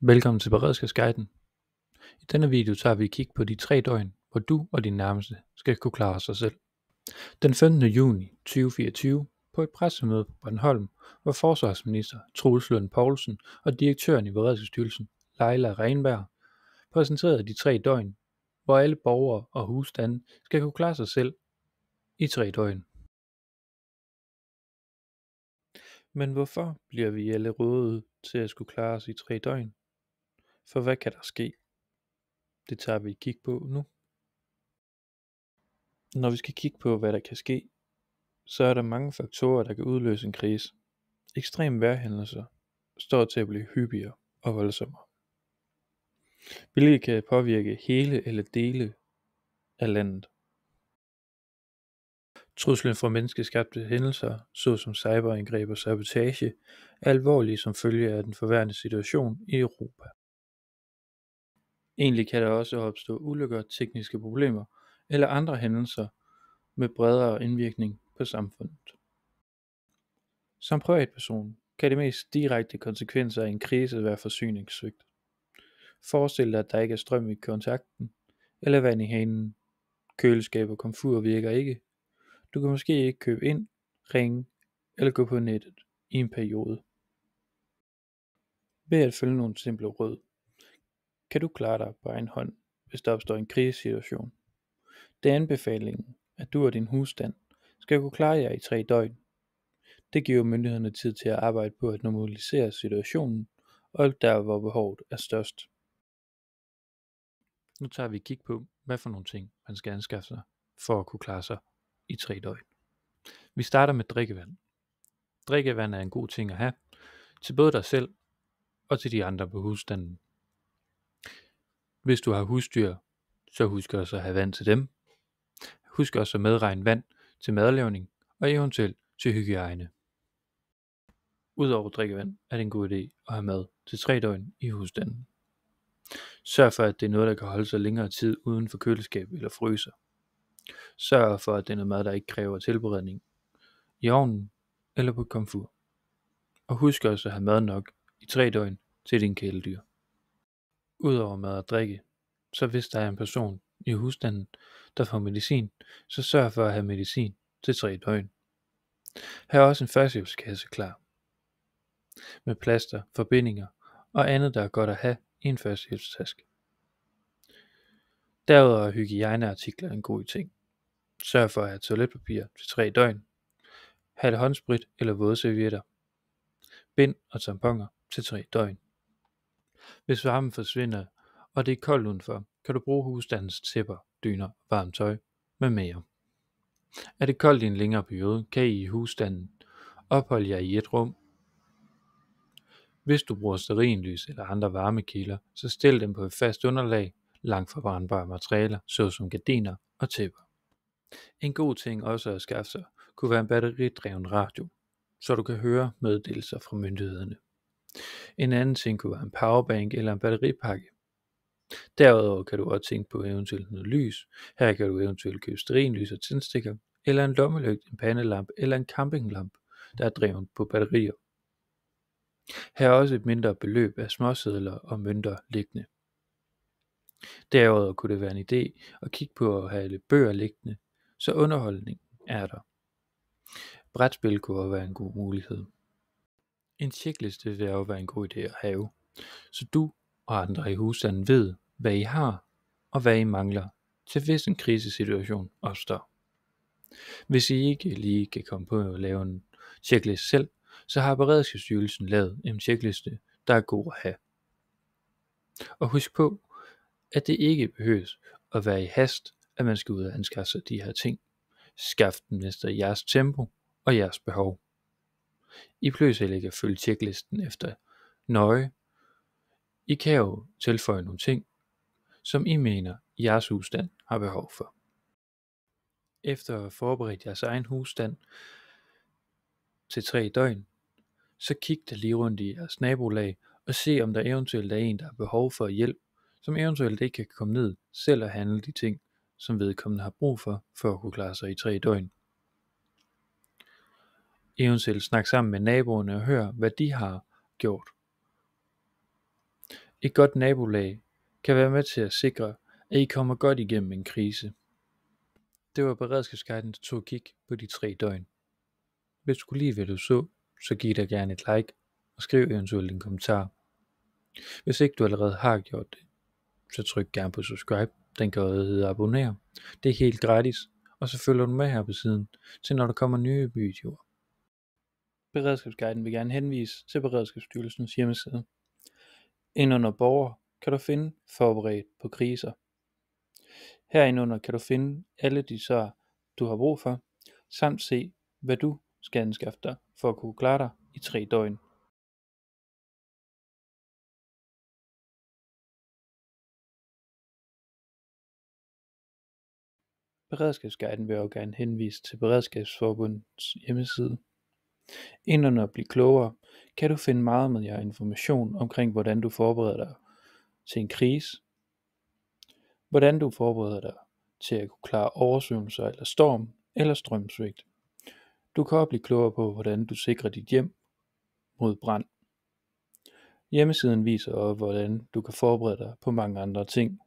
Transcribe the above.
Velkommen til Beredskabsguiden. I denne video tager vi et kig på de 3 døgn, hvor du og dine nærmeste skal kunne klare sig selv. Den 15. juni 2024 på et pressemøde på Bornholm, hvor forsvarsminister Troels Lund Poulsen og direktøren i Beredskabsstyrelsen, Laila Renberg, præsenterede de 3 døgn, hvor alle borgere og husstande skal kunne klare sig selv i 3 døgn. Men hvorfor bliver vi alle rådet til at skulle klare os i 3 døgn? For hvad kan der ske? Det tager vi et kig på nu. Når vi skal kigge på, hvad der kan ske, så er der mange faktorer, der kan udløse en krise. Ekstreme vejrhændelser står til at blive hyppigere og voldsommere, hvilket kan påvirke hele eller dele af landet. Truslen fra menneskeskabte hændelser, såsom cyberangreb og sabotage, er alvorlige som følge af den forværrende situation i Europa. Egentlig kan der også opstå ulykker, tekniske problemer eller andre hændelser med bredere indvirkning på samfundet. Som privatperson kan de mest direkte konsekvenser af en krise være forsyningssvigt. Forestil dig, at der ikke er strøm i kontakten, eller vand i hanen. Køleskab og komfur virker ikke. Du kan måske ikke købe ind, ringe eller gå på nettet i en periode. Ved at følge nogle simple råd, kan du klare dig på egen hånd, hvis der opstår en krisesituation. Det er anbefalingen, at du og din husstand skal kunne klare jer i 3 døgn. Det giver myndighederne tid til at arbejde på at normalisere situationen, og der hvor behovet er størst. Nu tager vi et kig på, hvad for nogle ting man skal anskaffe sig, for at kunne klare sig i 3 døgn. Vi starter med drikkevand. Drikkevand er en god ting at have, til både dig selv og til de andre på husstanden. Hvis du har husdyr, så husk også at have vand til dem. Husk også at medregne vand til madlavning og eventuelt til hygiejne. Udover drikkevand er det en god idé at have mad til 3 døgn i husstanden. Sørg for, at det er noget, der kan holde sig længere tid uden for køleskab eller fryser. Sørg for, at det er noget mad, der ikke kræver tilberedning i ovnen eller på komfur. Og husk også at have mad nok i 3 døgn til dine kæledyr. Udover mad og drikke, så hvis der er en person i husstanden, der får medicin, så sørg for at have medicin til 3 døgn. Hav også en førstehjælpskasse klar, med plaster, forbindinger og andet, der er godt at have i en førstehjælpstaske. Derudover er hygiejneartikler en god ting. Sørg for at have toiletpapir til 3 døgn. Hav håndsprit eller vådservietter. Bind og tamponer til 3 døgn. Hvis varmen forsvinder, og det er koldt udenfor, kan du bruge husstandens tæpper, dyner, varmt tøj med mere. Er det koldt i en længere periode, kan I husstanden opholde jer i et rum. Hvis du bruger stearinlys eller andre varmekilder, så stil dem på et fast underlag, langt fra brandbare materialer, såsom gardiner og tæpper. En god ting også at skaffe sig, kunne være en batteridreven radio, så du kan høre meddelelser fra myndighederne. En anden ting kunne være en powerbank eller en batteripakke. Derudover kan du også tænke på eventuelt noget lys. Her kan du eventuelt købe stearinlys og tændstikker, eller en lommelygte, en pandelampe eller en campinglampe, der er drevet på batterier. Her er også et mindre beløb af småsedler og mønter liggende. Derudover kunne det være en idé at kigge på at have lidt bøger liggende, så underholdning er der. Brætspil kunne også være en god mulighed. En checkliste vil også være en god idé at have, så du og andre i husstanden ved, hvad I har og hvad I mangler, til hvis en krisesituation opstår. Hvis I ikke lige kan komme på at lave en checkliste selv, så har Beredskabsstyrelsen lavet en checkliste, der er god at have. Og husk på, at det ikke behøves at være i hast, at man skal ud og anskaffe sig de her ting. Skaff dem efter jeres tempo og jeres behov. I behøver heller ikke at følge checklisten efter nøje. I kan jo tilføje nogle ting, som I mener jeres husstand har behov for. Efter at have forberedt jeres egen husstand til 3 døgn, så kig da lige rundt i jeres nabolag og se om der eventuelt er en, der har behov for hjælp, som eventuelt ikke kan komme ned selv og handle de ting, som vedkommende har brug for at kunne klare sig i 3 døgn. Eventuelt snak sammen med naboerne og hør, hvad de har gjort. Et godt nabolag kan være med til at sikre, at I kommer godt igennem en krise. Det var Beredskabsguiden, der tog et kig på de 3 døgn. Hvis du kunne lide, hvad du så giv dig gerne et like, og skriv eventuelt en kommentar. Hvis ikke du allerede har gjort det, så tryk gerne på subscribe. Den kan også hedde abonner. Det er helt gratis, og så følger du med her på siden, til når der kommer nye videoer. Beredskabsguiden vil gerne henvise til Beredskabsstyrelsens hjemmeside. Indunder borger kan du finde forberedt på kriser. Herunder kan du finde alle de svar, du har brug for, samt se, hvad du skal anskaffe dig for at kunne klare dig i 3 døgn. Beredskabsguiden vil også gerne henvise til Beredskabsforbundets hjemmeside. Indunder at blive klogere, kan du finde meget mere information omkring, hvordan du forbereder dig til en krise, hvordan du forbereder dig til at kunne klare oversvømmelser eller storm eller strømsvigt. Du kan også blive klogere på, hvordan du sikrer dit hjem mod brand. Hjemmesiden viser også, hvordan du kan forberede dig på mange andre ting.